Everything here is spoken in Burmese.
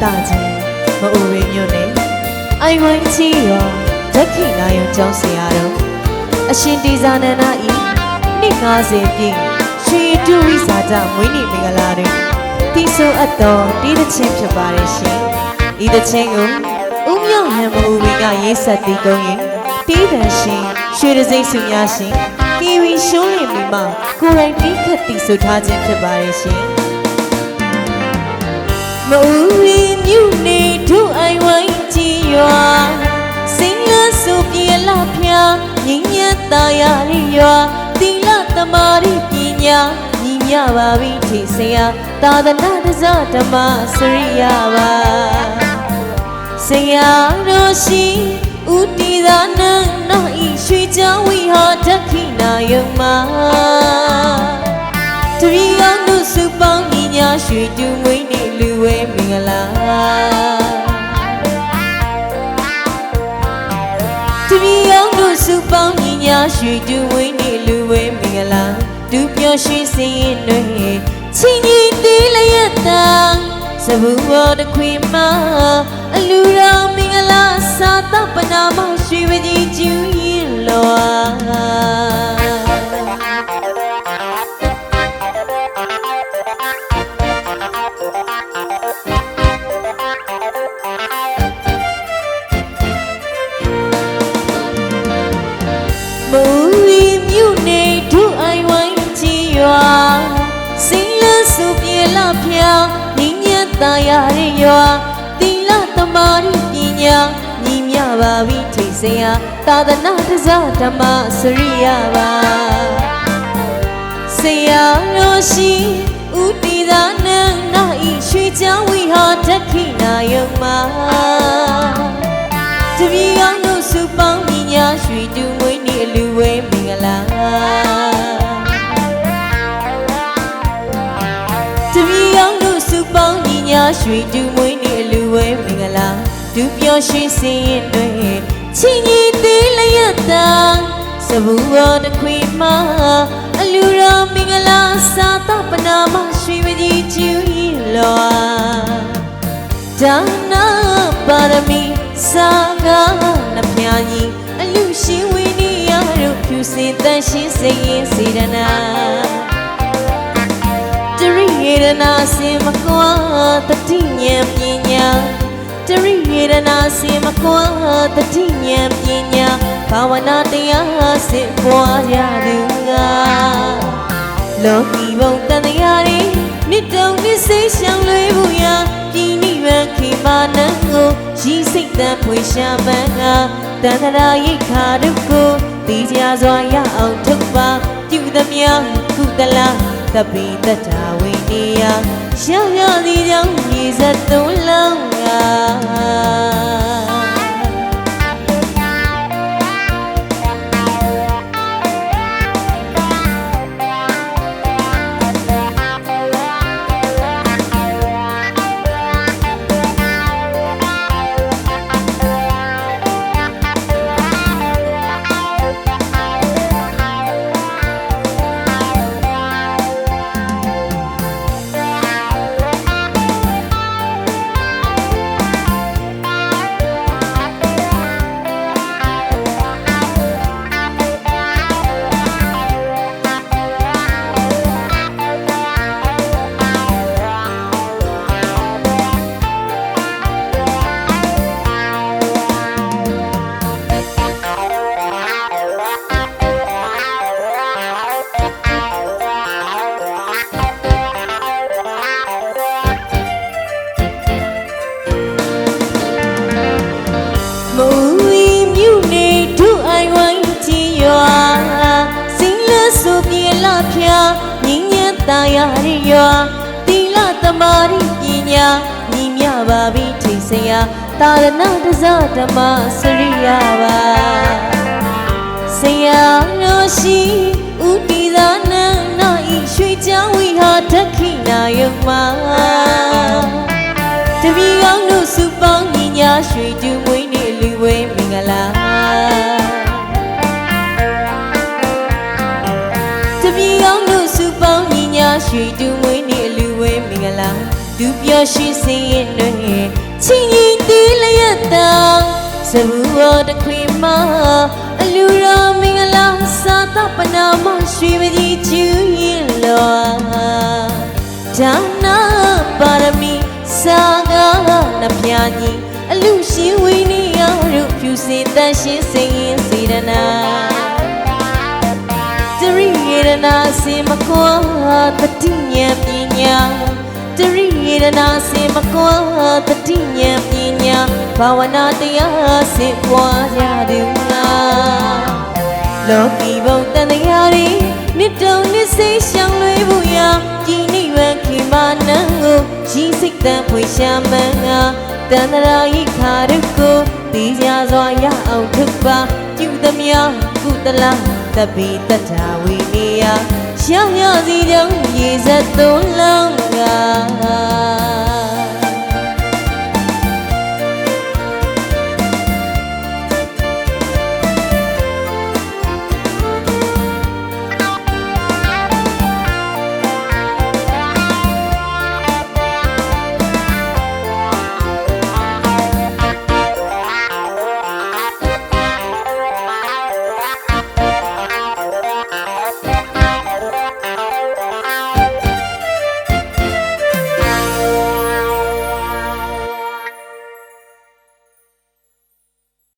大姐မအိုရမြို့နယ်အိုင်ဝိုင်းချီရွာဓက္ခိနာယုံကျောင်းဆရာတော်အရှင်တေဇာနန္ဒဤနှစ်90ပြည့်ရွှေတူဝိဇာတမွေးနေ့မင်္ဂလာတွင်တီးဆိုအပ်သောတီးသချင်းဖြစ်ပါတယ်ရှင်ဤသချင်းကိုဦးမြောက်ဟန်မအိုဝီကရေးဆက်တီးကုန်ရင်တီးတန်ရှင်ရွှေတစိမ့်စုများရှင်ကီဝီရှိုးလင်မိမကိုယ်တိုင်တီးခတ်တီးဆိုထားခြင်းဖြစ်ပါတယ်ရှင်မအိုဝီမြို့နေတို့အိုင်ဝိုင်းကြည်ရွာစိန်လဆိုပြေလာဖျားငင်းညက်တာရရွာတိလသမာရိပညာညီမြပါပြီထိဆရာသာသနာတဇဓမ္မစရိယပါဆရာတော်ရှိဥတီသာနန္ဒဤရွှေချောင်းဝိဟာဓက္ခိနာယုံမှာတရီအောင်တို့စုပေါင်းညီညာရွှေတူမွေးနေ့လူဝဲမင်္ဂလာတရီအောင်တို့စုပေါင်းညီညာရွှေတူမွေးနေ့လူဝဲမင်္ဂလာဒုပျော်ရွှင်စင်ရင်တွေချင်းကြီးသေးလျက်တာစဘူးဘောတခွေမှာအလူတော်မင်္ဂလာစာသပနာမရွှေပကြီးကျူးရင်လောမူရီမြို့နေဒုအိုင်ဝိုင်းကြည်ရွာစိန်လစုပြေလာဖျားညီညက်တာရရွာတိလသမာရိပညာညီမြပါပြီထိဆရာသာသနာတဇဓမ္မစရိယပါဆရာတော်ရှိဥတီသာနန္ဒဤရွှေချောင်းဝိဟာဓက္ခိနာယုံမှာတပည့်အောင်တို့စုပေါင်းညီညာရွှေတူမွေးနေ့အလူဝဲမင်္ဂလာတပည့်အောင်တို့စုပေါင်းညီညာရွှေတူမွေးနေ့အလူဝဲမင်္ဂလာဒုပျော်ရွှင်စင်ရင်တွေချင်းကြီးသေးလျက်တာစဘူးဘောတခွေမှာအလူတော်မင်္ဂလာစာသပနာမရွှေပကြီးကျူးရင်လောဒါနာပါရမီစာကားနှဖျားကြီးအလူရှင်ဝိနည်းရတို့ဖြူစင်တန်ရှင်းစိတ်ရင်စေတနာတရိယေရနာစင်မကွာတတိဉာဏ်ပညာတရိယေရနာစင်မကွာတတိဉာဏ်ပညာဘာဝနာတရားစစ်ပွားရသူကလောကီဘုံတန်တရားတွေနှစ်တုံနှစ်စိတ်ရှောင်လွှဲဖို့ရာပြည်နိဗ္ဗာန်ခေမာနံကိုရည်စိတ်တန်ဖွေရှာပန်းကတန်တရာရိခါတို့ကိုသိကြစွာရအောင်ထုတ်ပါပြုသမျှကုသလသဗ္ဗိတ္တဝိနည်းရှာရသည်ကြောင့်မြေစက်သုံးလုံးကတာရရွာတိလသမာရိပညာညီမြပါပြီထိဆရာသာသနာတဇဓမ္မစရိယပါဆရာတော်ရှိဥတီသာနန္ဒဤရွှေချောင်းဝိဟာဓက္ခိနာယုံမှာတပည့်အောင်တို့စုပေါင်းညီညာရွှေတူမွေးနေ့လူဝဲမင်္ဂလာတပည့်အောင်တို့စုပေါင်းညီညာရွှေတူမွေးနေ့လူဝဲမင်္ဂလာ သူပြောရှိစေရင်တွေချင်းရင်တီးလျက်တာစဘူးဝတခွေမအလူတော်မင်္ဂလာစာသပနာမရွှေပကြီးကျူးရင်လောဒါနာပါရမီစာကားနှပြညီအလူရှင်ဝိနည်းရောတို့ဖြူစင်တန်ရှင်းစိတ်ရင်စေရနာတရိရနာစင်မကွာတတိဉာဏ်ပညာတရိရနာစင်မကွာတတိဉာဏ်ပညာဘာဝနာတရားစင်ပွားကြသူလားလောကီဘုံတန်တရားရီနှစ်တုံနှစ်စိတ်ရှောင်လွေဖို့ရာဒီနိဗ္ဗာန်ခေမနံကိုကြီးစိတ်တန်ဖွေရှာမှန်ငါတန်တရာဤခါရုကိုသိကြစွာရအောင်ထုတ်ပါပြုသမျှကုသလတပိတ္ထာဝိနည်းရှောင်ရစီကြောင့်ရေစက်သုံးလုံးက